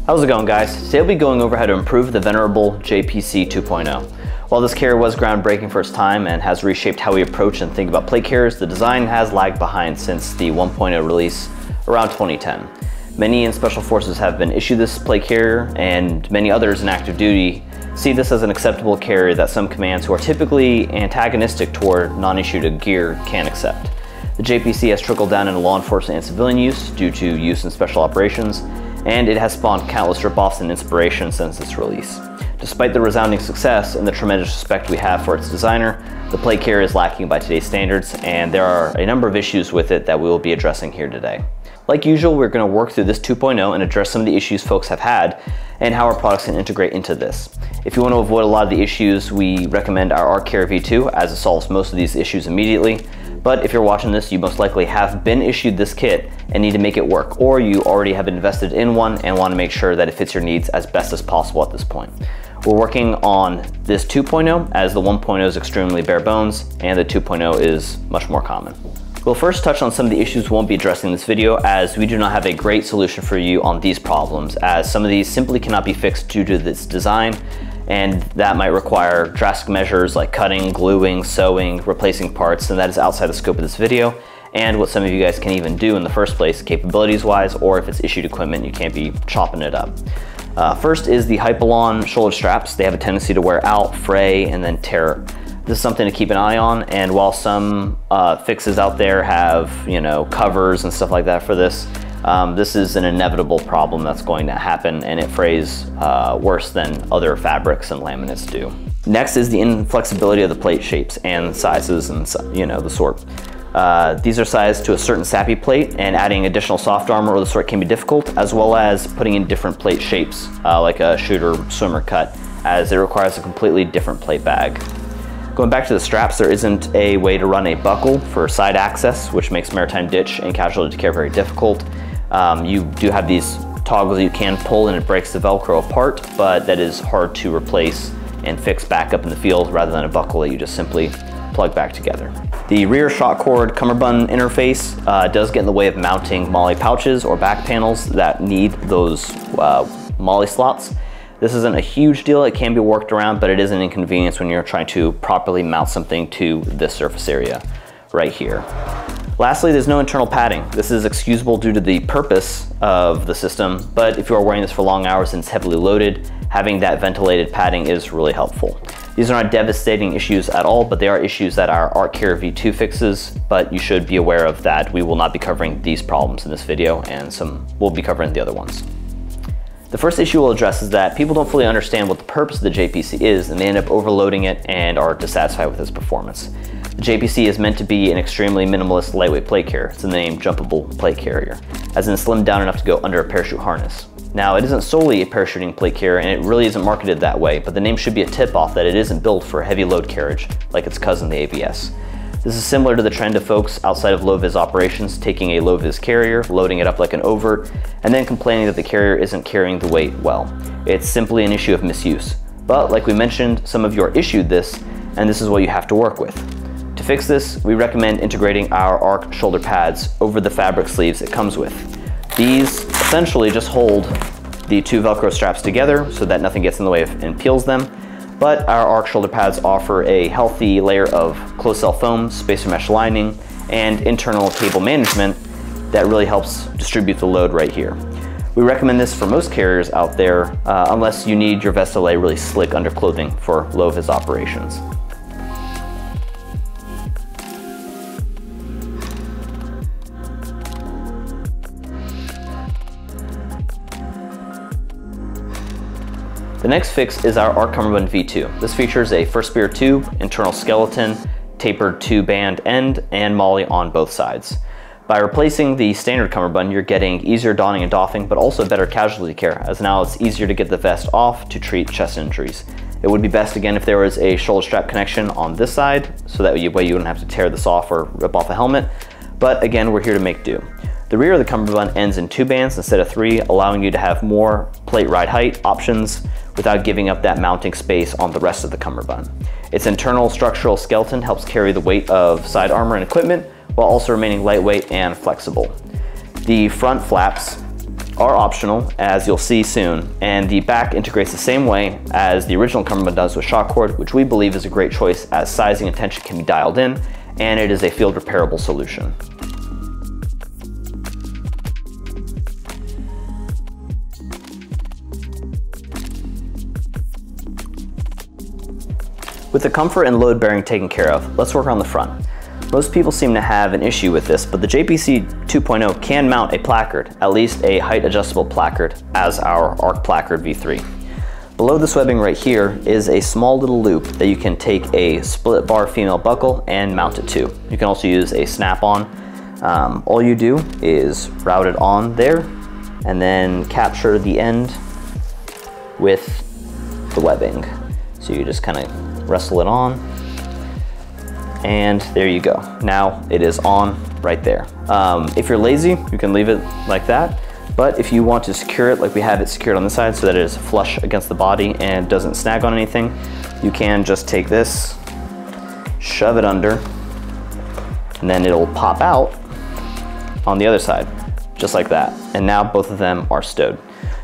How's it going, guys? Today we'll be going over how to improve the venerable JPC 2.0. While this carrier was groundbreaking for its time and has reshaped how we approach and think about plate carriers, the design has lagged behind since the 1.0 release around 2010. Many in Special Forces have been issued this plate carrier, and many others in active duty see this as an acceptable carrier that some commands who are typically antagonistic toward non-issued gear can accept. The JPC has trickled down into law enforcement and civilian use due to use in special operations, and it has spawned countless ripoffs and inspiration since its release. Despite the resounding success and the tremendous respect we have for its designer, the plate carrier is lacking by today's standards, and there are a number of issues with it that we will be addressing here today. Like usual, we're going to work through this 2.0 and address some of the issues folks have had and how our products can integrate into this. If you want to avoid a lot of the issues, we recommend our ARC Carrier V2 as it solves most of these issues immediately. But if you're watching this, you most likely have been issued this kit and need to make it work, or you already have invested in one and want to make sure that it fits your needs as best as possible at this point. We're working on this 2.0 as the 1.0 is extremely bare bones and the 2.0 is much more common. We'll first touch on some of the issues we won't be addressing in this video, as we do not have a great solution for you on these problems, as some of these simply cannot be fixed due to this design, and that might require drastic measures like cutting, gluing, sewing, replacing parts, and that is outside the scope of this video and what some of you guys can even do in the first place capabilities wise, or if it's issued equipment you can't be chopping it up. First is the Hypalon shoulder straps. They have a tendency to wear out, fray, and then tear. This is something to keep an eye on, and while some fixes out there have, covers and stuff like that for this, this is an inevitable problem that's going to happen, and it frays worse than other fabrics and laminates do. Next is the inflexibility of the plate shapes and sizes and the sort. These are sized to a certain SAPI plate, and adding additional soft armor or the sort can be difficult, as well as putting in different plate shapes like a shooter swimmer cut, as it requires a completely different plate bag. Going back to the straps, there isn't a way to run a buckle for side access, which makes maritime ditch and casualty care very difficult. You do have these toggles you can pull and it breaks the Velcro apart, but that is hard to replace and fix back up in the field rather than a buckle that you just simply plug back together. The rear shock cord cummerbund interface does get in the way of mounting MOLLE pouches or back panels that need those MOLLE slots. This isn't a huge deal, it can be worked around, but it is an inconvenience when you're trying to properly mount something to this surface area right here. Lastly, there's no internal padding. This is excusable due to the purpose of the system, but if you are wearing this for long hours and it's heavily loaded, having that ventilated padding is really helpful. These are not devastating issues at all, but they are issues that our ARC Carrier V2 fixes, but you should be aware of that. We will not be covering these problems in this video, and we'll be covering the other ones. The first issue we'll address is that people don't fully understand what the purpose of the JPC is, and they end up overloading it and are dissatisfied with its performance. The JPC is meant to be an extremely minimalist, lightweight plate carrier. It's in the name jumpable plate carrier, as in slimmed down enough to go under a parachute harness. Now, it isn't solely a parachuting plate carrier, and it really isn't marketed that way, but the name should be a tip-off that it isn't built for heavy load carriage like its cousin, the ABS. This is similar to the trend of folks outside of low-vis operations taking a low-vis carrier, loading it up like an overt, and then complaining that the carrier isn't carrying the weight well. It's simply an issue of misuse. But like we mentioned, some of you are issued this, and this is what you have to work with. To fix this, we recommend integrating our ARC shoulder pads over the fabric sleeves it comes with. These essentially just hold the two Velcro straps together so that nothing gets in the way and peels them. But our ARC shoulder pads offer a healthy layer of closed cell foam, spacer mesh lining, and internal cable management that really helps distribute the load right here. We recommend this for most carriers out there, unless you need your vest to lay really slick under clothing for low-vis operations. The next fix is our ARC Cummerbund V2. This features a first spear tube, internal skeleton, tapered 2-band end, and MOLLE on both sides. By replacing the standard cummerbund, you're getting easier donning and doffing, but also better casualty care, as now it's easier to get the vest off to treat chest injuries. It would be best again if there was a shoulder strap connection on this side, so that way you wouldn't have to tear this off or rip off a helmet, but again, we're here to make do. The rear of the cummerbund ends in 2 bands instead of 3, allowing you to have more plate ride height options without giving up that mounting space on the rest of the cummerbund. Its internal structural skeleton helps carry the weight of side armor and equipment while also remaining lightweight and flexible. The front flaps are optional, as you'll see soon, and the back integrates the same way as the original cummerbund does with shock cord, which we believe is a great choice as sizing and tension can be dialed in, and it is a field repairable solution. With the comfort and load bearing taken care of, let's work on the front. Most people seem to have an issue with this, but the JPC 2.0 can mount a placard, at least a height adjustable placard, as our Arc Placard V3. Below this webbing right here is a small little loop that you can take a split bar female buckle and mount it to. You can also use a snap-on. All you do is route it on there and then capture the end with the webbing. So you just kind of wrestle it on, and there you go. Now it is on right there. If you're lazy, you can leave it like that, but if you want to secure it like we have it secured on this side so that it is flush against the body and doesn't snag on anything, you can just take this, shove it under, and then it'll pop out on the other side, just like that. And now both of them are stowed.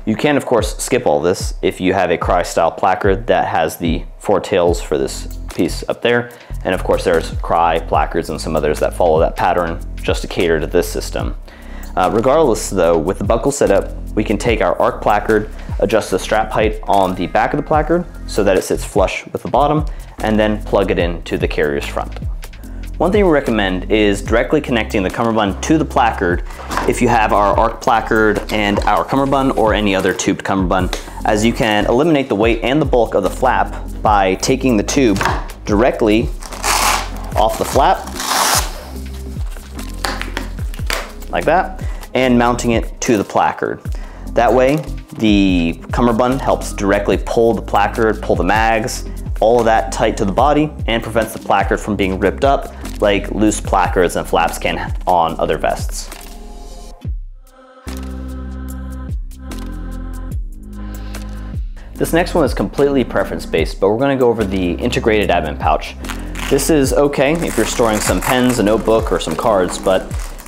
You can, of course, skip all this if you have a Cry style placard that has the 4 tails for this piece up there. And of course, there's Cry placards and some others that follow that pattern just to cater to this system. Regardless though, with the buckle setup, we can take our Arc placard, adjust the strap height on the back of the placard so that it sits flush with the bottom, and then plug it into the carrier's front. One thing we recommend is directly connecting the cummerbund to the placard if you have our Arc placard and our cummerbund or any other tubed cummerbund, as you can eliminate the weight and the bulk of the flap by taking the tube directly off the flap, like that, and mounting it to the placard. That way, the cummerbund helps directly pull the placard, pull the mags, all of that tight to the body, and prevents the placard from being ripped up like loose placards and flaps can on other vests. This next one is completely preference based, but we're going to go over the integrated admin pouch. This is okay if you're storing some pens, a notebook, or some cards, but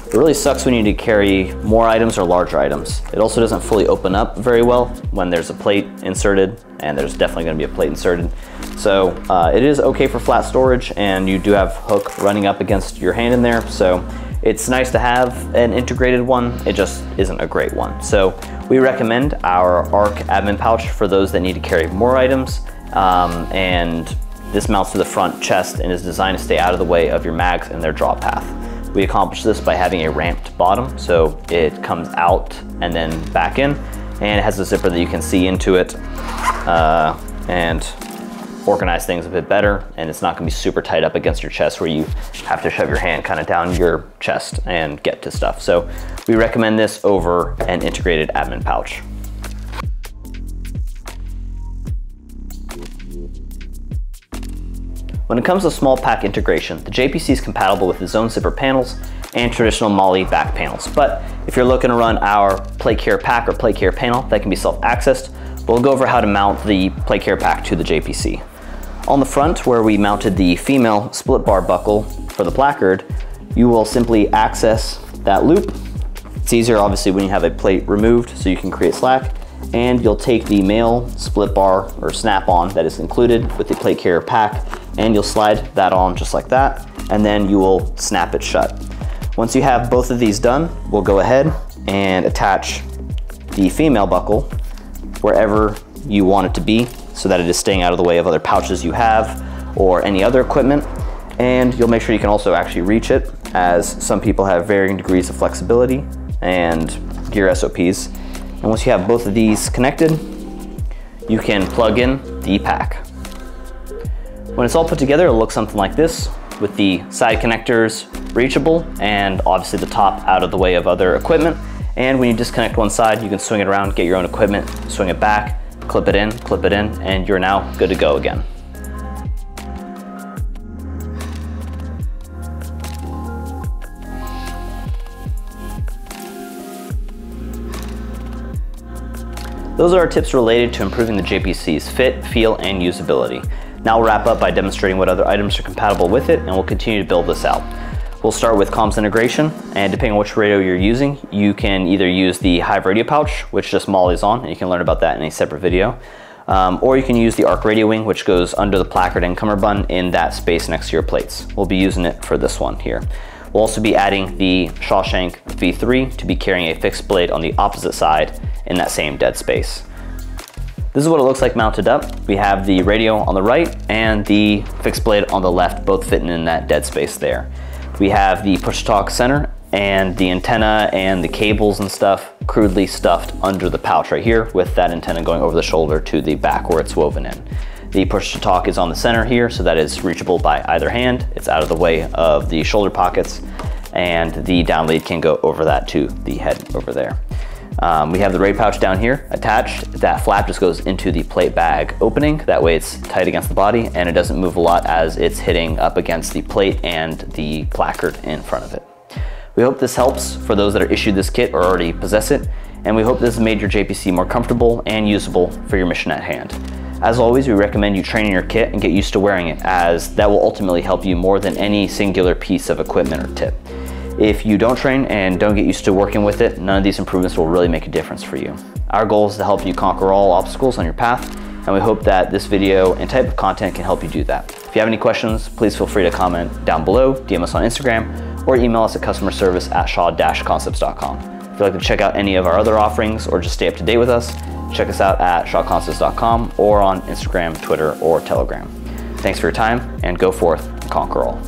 it really sucks when you need to carry more items or larger items. It also doesn't fully open up very well when there's a plate inserted, and there's definitely going to be a plate inserted. So it is okay for flat storage, and you do have hook running up against your hand in there. So it's nice to have an integrated one. It just isn't a great one. So we recommend our Arc admin pouch for those that need to carry more items. And this mounts to the front chest and is designed to stay out of the way of your mags and their draw path. We accomplish this by having a ramped bottom, so it comes out and then back in, and it has a zipper that you can see into it and organize things a bit better, and it's not going to be super tight up against your chest where you have to shove your hand kind of down your chest and get to stuff. So we recommend this over an integrated admin pouch. When it comes to small pack integration, the JPC is compatible with the zone zipper panels and traditional MOLLE back panels. But if you're looking to run our plate carrier pack or plate carrier panel that can be self-accessed, we'll go over how to mount the plate carrier pack to the JPC. On the front, where we mounted the female split bar buckle for the placard, you will simply access that loop. It's easier obviously when you have a plate removed so you can create slack, and you'll take the male split bar or snap-on that is included with the plate carrier pack, and you'll slide that on just like that, and then you will snap it shut. Once you have both of these done, we'll go ahead and attach the female buckle wherever you want it to be so that it is staying out of the way of other pouches you have or any other equipment. And you'll make sure you can also actually reach it, as some people have varying degrees of flexibility and gear SOPs. And once you have both of these connected, you can plug in the pack. When it's all put together, it'll look something like this, with the side connectors reachable and obviously the top out of the way of other equipment. And when you disconnect one side, you can swing it around, get your own equipment, swing it back, clip it in, and you're now good to go again. Those are our tips related to improving the JPC's fit, feel, and usability. Now we'll wrap up by demonstrating what other items are compatible with it, and we'll continue to build this out. We'll start with comms integration, and depending on which radio you're using, you can either use the Hive radio pouch, which just mollies on, and you can learn about that in a separate video, or you can use the ARC radio wing, which goes under the placard and cummerbund in that space next to your plates. We'll be using it for this one here. We'll also be adding the Shawshank V3 to be carrying a fixed blade on the opposite side in that same dead space. This is what it looks like mounted up. We have the radio on the right and the fixed blade on the left, both fitting in that dead space there. We have the push-to-talk center and the antenna and the cables and stuff crudely stuffed under the pouch right here, with that antenna going over the shoulder to the back where it's woven in. The push-to-talk is on the center here, so that is reachable by either hand. It's out of the way of the shoulder pockets, and the down lead can go over that to the head over there. We have the radio pouch down here attached. That flap just goes into the plate bag opening. That way it's tight against the body and it doesn't move a lot as it's hitting up against the plate and the placard in front of it. We hope this helps for those that are issued this kit or already possess it, and we hope this has made your JPC more comfortable and usable for your mission at hand. As always, we recommend you train in your kit and get used to wearing it, as that will ultimately help you more than any singular piece of equipment or tip. If you don't train and don't get used to working with it, none of these improvements will really make a difference for you. Our goal is to help you conquer all obstacles on your path, and we hope that this video and type of content can help you do that. If you have any questions, please feel free to comment down below, DM us on Instagram, or email us at customerservice@shaw-concepts.com. If you'd like to check out any of our other offerings or just stay up to date with us, check us out at shawconcepts.com or on Instagram, Twitter, or Telegram. Thanks for your time, and go forth and conquer all.